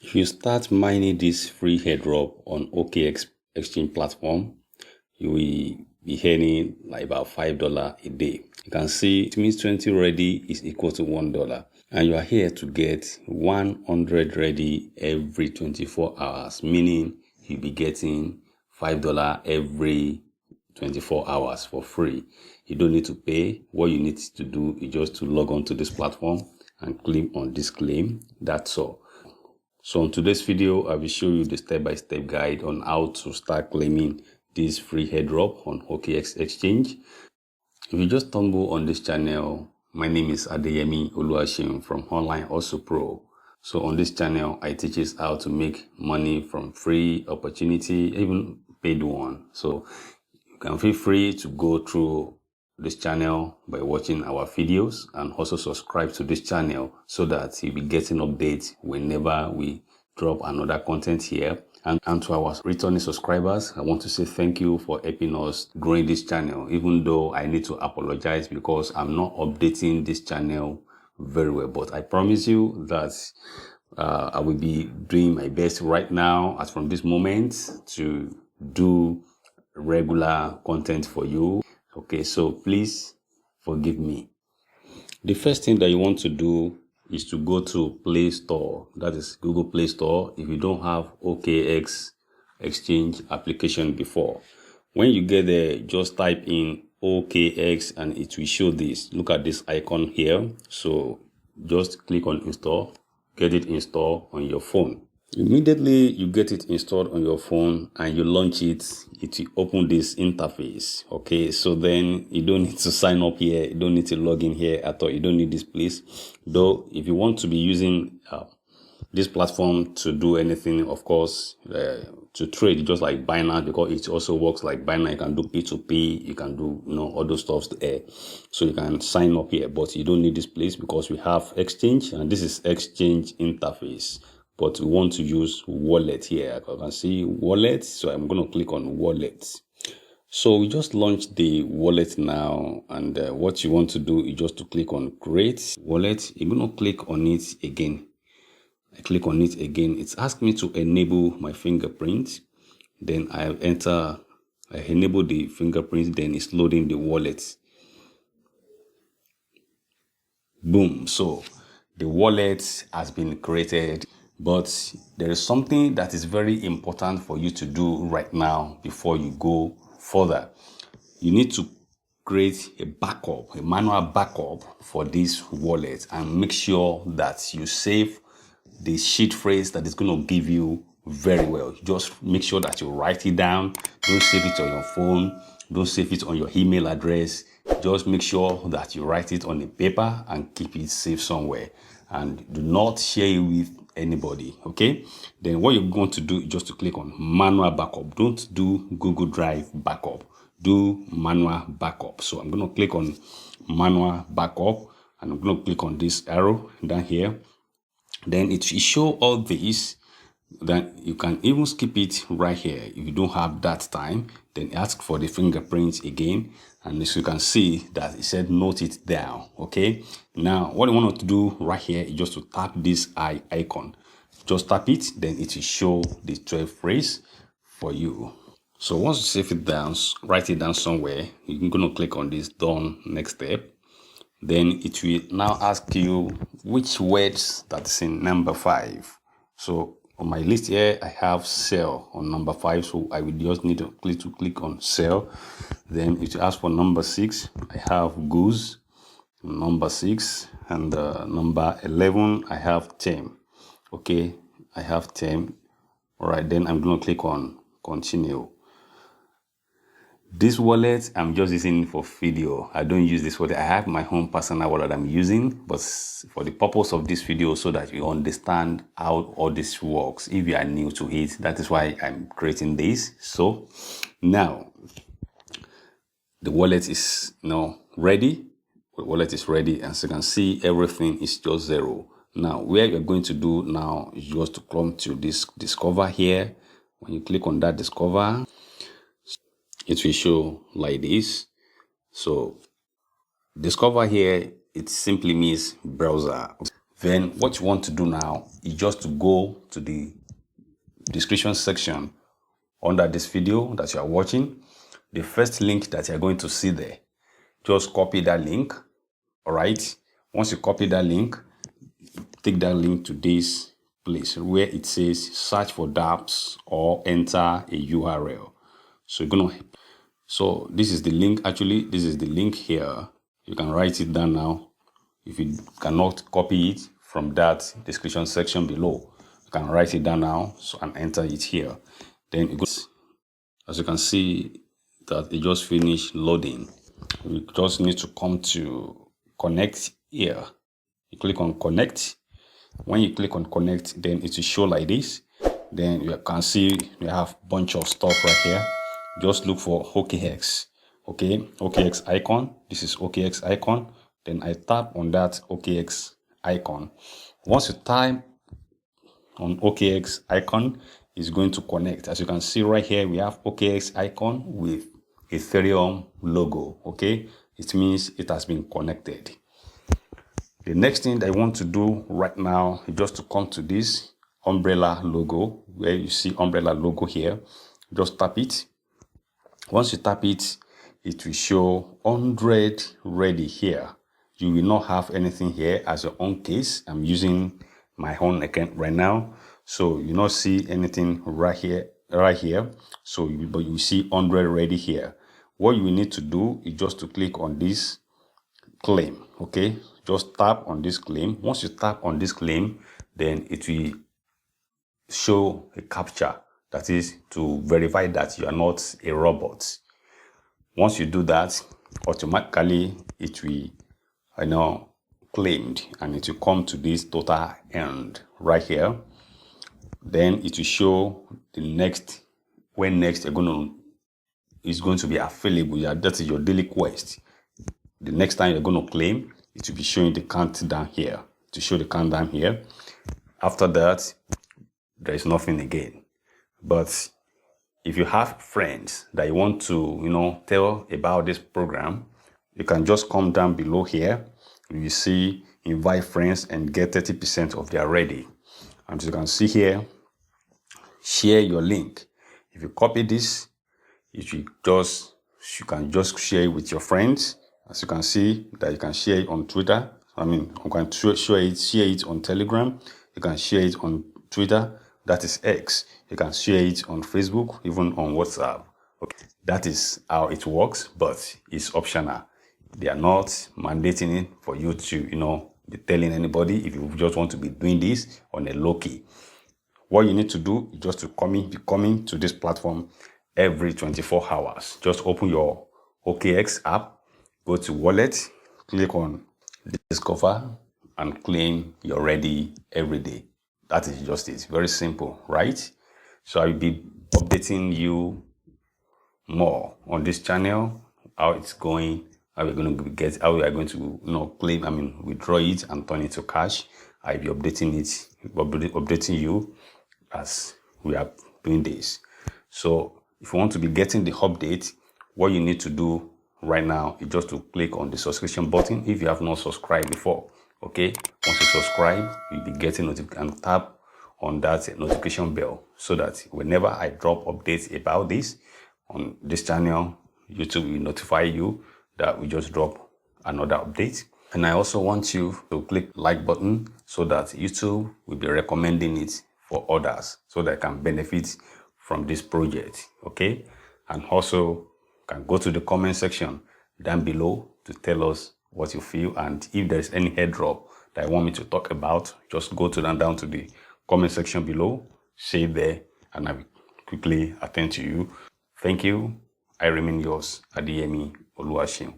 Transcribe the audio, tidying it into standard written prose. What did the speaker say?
If you start mining this free airdrop on OKX exchange platform, you will be earning like about $5 a day. You can see it means 20 ready is equal to $1. And you are here to get 100 ready every 24 hours, meaning you'll be getting $5 every 24 hours for free. You don't need to pay. What you need to do is just to log on to this platform and click on this claim. That's all. So in today's video, I will show you the step-by-step guide on how to start claiming this free airdrop on OKX Exchange. If you just stumble on this channel, my name is Adeyemi Oluwaseun from Online Hustle Pro. So on this channel, I teach us how to make money from free opportunity, even paid one. So you can feel free to go through this channel by watching our videos and also subscribe to this channel so that you'll be getting updates whenever we drop another content here. And to our returning subscribers, I want to say thank you for helping us growing this channel, even though I need to apologize because I'm not updating this channel very well. But I promise you that I will be doing my best right now as from this moment to do regular content for you. Okay, so please forgive me. The first thing that you want to do is to go to Play Store. That is Google Play Store if you don't have OKX Exchange application before. When you get there, just type in OKX and it will show this. Look at this icon here. So just click on install, get it installed on your phone. Immediately you get it installed on your phone and you launch it, it will open this interface. Okay, so then you don't need to sign up here, you don't need to log in here at all, you don't need this place. Though if you want to be using this platform to do anything, of course, to trade just like Binance, because it also works like Binance. You can do P2P, you can do other stuff there. So you can sign up here, but you don't need this place because we have exchange and this is exchange interface. But we want to use wallet here. I can see wallet, so I'm going to click on wallet. So we just launched the wallet now, and what you want to do is just to click on create wallet. You're going to click on it again. I click on it again. It's asked me to enable my fingerprint. Then I enable the fingerprint, then it's loading the wallet. Boom. So the wallet has been created. But there is something that is very important for you to do right now before you go further. You need to create a backup, a manual backup for this wallet and make sure that you save the sheet phrase that is going to give you very well. Just make sure that you write it down. Don't save it on your phone. Don't save it on your email address. Just make sure that you write it on a paper and keep it safe somewhere. And do not share it with anybody. Okay, then what you're going to do is just to click on manual backup. Don't do Google Drive backup, do manual backup. So I'm going to click on manual backup and I'm going to click on this arrow down here. Then it will show all this. Then you can even skip it right here if you don't have that time. Then ask for the fingerprint again, and as you can see that it said note it down. Okay, now what I want to do right here is just to tap this icon. Just tap it, then it will show the 12 phrase for you. So once you save it down, write it down somewhere, you're going to click on this done next step. Then it will now ask you which words that's in number 5. So on my list here, I have sell on number 5. So I will just need to click on sell. Then it will ask for number 6. I have goose, number 6. And number 11, I have 10. Okay, I have 10. All right, then I'm going to click on continue. This wallet, I'm just using for video. I don't use this wallet. I have my own personal wallet I'm using, but for the purpose of this video, so that you understand how all this works. If you are new to it, that is why I'm creating this. So now the wallet is now ready. The wallet is ready, and as you can see, everything is just 0. Now, where you're going to do now is just to come to this discover here. When you click on that discover, it will show like this. So discover here, it simply means browser. Then what you want to do now is just to go to the description section under this video that you are watching. The first link that you're going to see there, just copy that link. All right. Once you copy that link, take that link to this place where it says search for dApps or enter a URL. So this is the link. Actually, this is the link here. You can write it down now. If you cannot copy it from that description section below, you can write it down now and enter it here. Then it goes, as you can see that it just finished loading. We just need to come to connect here. You click on connect. When you click on connect, then it will show like this. Then you can see we have a bunch of stuff right here. Just look for OKX. Okay, OKX icon. This is OKX icon. Then I tap on that OKX icon. Once you type on OKX icon, it's going to connect. As you can see right here, we have OKX icon with Ethereum logo. Okay, it means it has been connected. The next thing that I want to do right now is just to come to this umbrella logo, where you see umbrella logo here. Just tap it. Once you tap it, it will show 100 ready here. You will not have anything here as your own case. I'm using my own account right now, so you not see anything right here. So but you see 100 ready here. What you will need to do is just to click on this claim. Okay, just tap on this claim. Once you tap on this claim, then it will show a captcha, that is to verify that you are not a robot. Once you do that, automatically it will claimed, and it will come to this total earned right here. Then it will show the next, when next is going to be available. Yeah, that is your daily quest. The next time you're going to claim, it will be showing the countdown here. To show the countdown here. After that, there is nothing again. But if you have friends that you want to, tell about this program, you can just come down below here. You see invite friends and get 30% of their ready. And you can see here, share your link. If you copy this, you can just share it with your friends. As you can see that you can share it on Twitter. You can share it on Telegram. You can share it on Twitter. That is X. You can share it on Facebook, even on WhatsApp. Okay. That is how it works, but it's optional. They are not mandating it for you to, be telling anybody if you just want to be doing this on a low key. What you need to do is just to be coming to this platform every 24 hours. Just open your OKX app, go to wallet, click on discover, and claim your ready every day. That is just it. Very simple, right? So I will be updating you more on this channel, how it's going, how we are going to claim, withdraw it and turn it to cash. I'll be updating you as we are doing this. So if you want to be getting the update, what you need to do right now is just to click on the subscription button if you have not subscribed before. Okay, once you subscribe, you'll be getting notification, and tap on that notification bell so that whenever I drop updates about this on this channel, YouTube will notify you that we just drop another update. And I also want you to click like button so that YouTube will be recommending it for others so they can benefit from this project. Okay, and also can go to the comment section down below to tell us what you feel, and if there's any airdrop that you want me to talk about, just go down to the comment section below, say there, and I will quickly attend to you. Thank you. I remain yours, Adeyemi Oluwaseun.